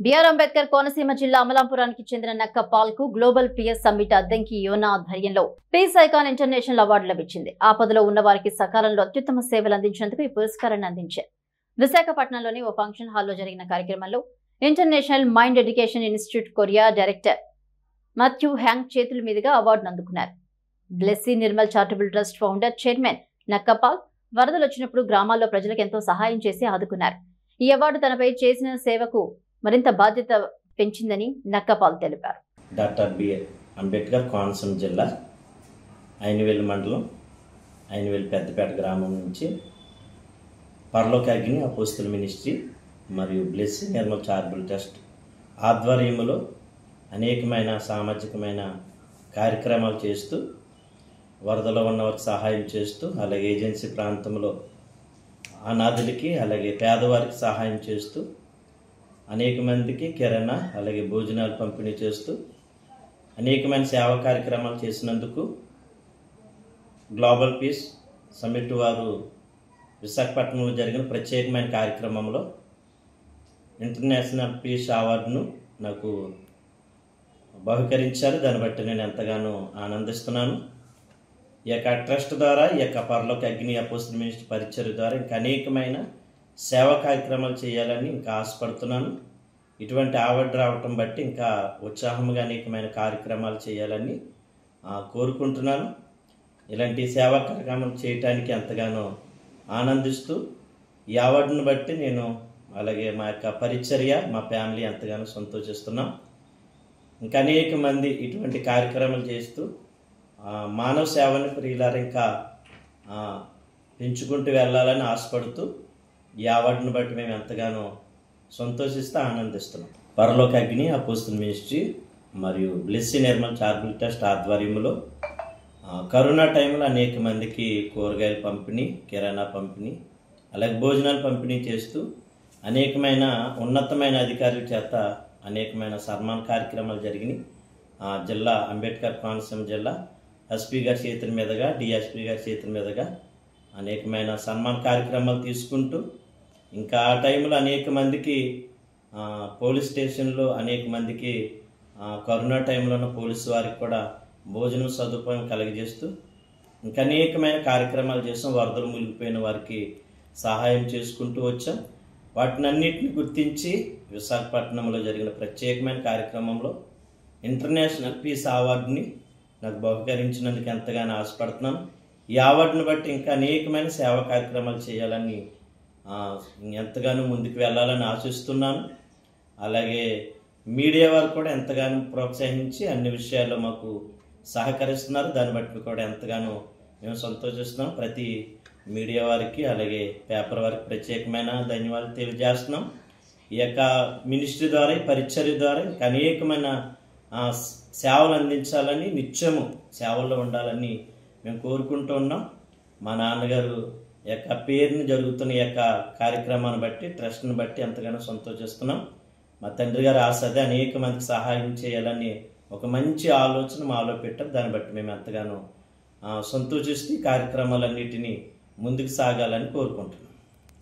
BR Ambedkar Konaseema జిల్లా అమలాపురానికి చెందిన నక్క పాల్కు గ్లోబల్ పీఎస్ సమ్మిట్ అద్దంకి యోనా ఆధ్వర్యంలో పీస్ ఐకాన్ ఇంటర్నేషనల్ అవార్డు లభించింది. ఆపదలో ఉన్న వారికి సకాలంలో అత్యుత్తమ సేవలు అందించినందుకు ఈ పురస్కారాన్ని అందించారు. విశాఖపట్నంలోని ఓ ఫంక్షన్ హాల్లో జరిగిన కార్యక్రమంలో international mind education institute Korea director Matthew Hang చేతుల మీదుగా అవార్డును అందుకున్నారు. Blessy Nirmal charitable trust founder chairman నక్కపాల్ వరదలు వచ్చినప్పుడు గ్రామాల్లో ప్రజలకు ఎంతో సహాయం చేసి ఆదుకున్నారు. ఈ అవార్డు తనపై చేసిన సేవకు మరింత బాధ్యత పెంచిందని నక్కపాల్ తెలిపారు. డాక్టర్ బిఆర్ అంబేద్కర్ కోనసీమ జిల్లా ఐనవేలు మండలం ఐనవేలు పెద్దపేట గ్రామం నుంచి పరలోక అగ్ని అపోస్తుల మినిస్ట్రీ మరియు బ్లెస్సీ నిర్మల్ చారిటబుల్ ట్రస్ట్ ఆధ్వర్యంలో అనేకమైన సామాజికమైన కార్యక్రమాలు చేస్తూ వరదలో ఉన్నవారికి సహాయం చేస్తూ అలాగే ఏజెన్సీ ప్రాంతంలో అనాథులకి అలాగే పేదవారికి సహాయం చేస్తూ అనేక మందికి కిరాణా అలాగే భోజనాలు పంపిణీ చేస్తూ అనేకమైన సేవా కార్యక్రమాలు చేసినందుకు గ్లోబల్ పీస్ సమ్మిట్ వారు విశాఖపట్నంలో జరిగిన ప్రత్యేకమైన కార్యక్రమంలో ఇంటర్నేషనల్ పీస్ అవార్డును నాకు బహుకరించారు. దాన్ని బట్టి నేను ఎంతగానో ఆనందిస్తున్నాను. ఈ యొక్క ట్రస్ట్ ద్వారా ఈ యొక్క పరలోక అగ్ని అపోస్తుల మినిస్ట్రీ పరిచర్య ద్వారా ఇంకా అనేకమైన సేవా కార్యక్రమాలు చేయాలని ఇంకా ఆశపడుతున్నాను. ఇటువంటి అవార్డు రావటం బట్టి ఇంకా ఉత్సాహంగా అనేకమైన కార్యక్రమాలు చేయాలని కోరుకుంటున్నాను. ఇలాంటి సేవా కార్యక్రమాలు చేయటానికి ఎంతగానో ఆనందిస్తూ ఈ అవార్డును బట్టి నేను అలాగే మా యొక్క పరిచర్య మా ఫ్యామిలీ ఎంతగానో సంతోషిస్తున్నాం. ఇంకా అనేక మంది ఇటువంటి కార్యక్రమాలు చేస్తూ మానవ సేవను ప్రియులారా ఇంకా పెంచుకుంటూ వెళ్ళాలని ఆశపడుతూ ఈ అవార్డును బట్టి మేము ఎంతగానో సంతోషిస్తూ ఆనందిస్తున్నాం. పరలోక అగ్ని అపోస్తుల మినిస్ట్రీ మరియు బ్లెస్సీ నిర్మల్ చారిటబుల్ ట్రస్ట్ ఆధ్వర్యంలో కరోనా టైంలో అనేక మందికి కూరగాయల పంపిణీ కిరాణా పంపిణీ అలాగే భోజనాలు పంపిణీ చేస్తూ అనేకమైన ఉన్నతమైన అధికారుల చేత అనేకమైన సన్మాన కార్యక్రమాలు జరిగినాయి. జిల్లా అంబేద్కర్ కోనసీమ జిల్లా ఎస్పీ గారి చేతుల మీదుగా డిఎస్పీ గారి చేతుల మీదుగా అనేకమైన సన్మాన కార్యక్రమాలు తీసుకుంటూ ఇంకా ఆ టైంలో అనేక మందికి పోలీస్ స్టేషన్లో అనేక మందికి కరోనా టైంలో ఉన్న పోలీసు వారికి కూడా భోజనం సదుపాయం కలుగజేస్తూ ఇంకా అనేకమైన కార్యక్రమాలు చేసాం. వరదలు మునిగిపోయిన వారికి సహాయం చేసుకుంటూ వచ్చాం. వాటినన్నిటిని గుర్తించి విశాఖపట్నంలో జరిగిన ప్రత్యేకమైన కార్యక్రమంలో ఇంటర్నేషనల్ పీస్ అవార్డుని నాకు బహుకరించినందుకు ఎంతగానో ఆశపడుతున్నాను. ఈ అవార్డును బట్టి ఇంకా అనేకమైన సేవా కార్యక్రమాలు చేయాలని ఎంతగానో ముందుకు వెళ్ళాలని ఆశిస్తున్నాను. అలాగే మీడియా వారు కూడా ఎంతగానో ప్రోత్సహించి అన్ని విషయాల్లో మాకు సహకరిస్తున్నారు. దాన్ని బట్టి కూడా ఎంతగానో మేము సంతోషిస్తున్నాం. ప్రతి మీడియా వారికి అలాగే పేపర్ వారికి ప్రత్యేకమైన ధన్యవాదాలు తెలియజేస్తున్నాం. ఈ యొక్క మినిస్ట్రీ ద్వారా ఈ పరిచర్య ద్వారా ఇంకా అనేకమైన సేవలు అందించాలని నిత్యము సేవల్లో ఉండాలని మేము కోరుకుంటూ ఉన్నాం. మా నాన్నగారు యొక్క పేరుని జరుగుతున్న ఈ యొక్క కార్యక్రమాన్ని బట్టి ట్రస్ట్ని బట్టి ఎంతగానో సంతోషిస్తున్నాం. మా తండ్రి గారు ఆశదే అనేక మందికి సహాయం చేయాలని ఒక మంచి ఆలోచన మాలో పెట్టారు. దాన్ని బట్టి మేము ఎంతగానో సంతోషిస్తూ కార్యక్రమాలన్నిటినీ ముందుకు సాగాలని కోరుకుంటున్నాం.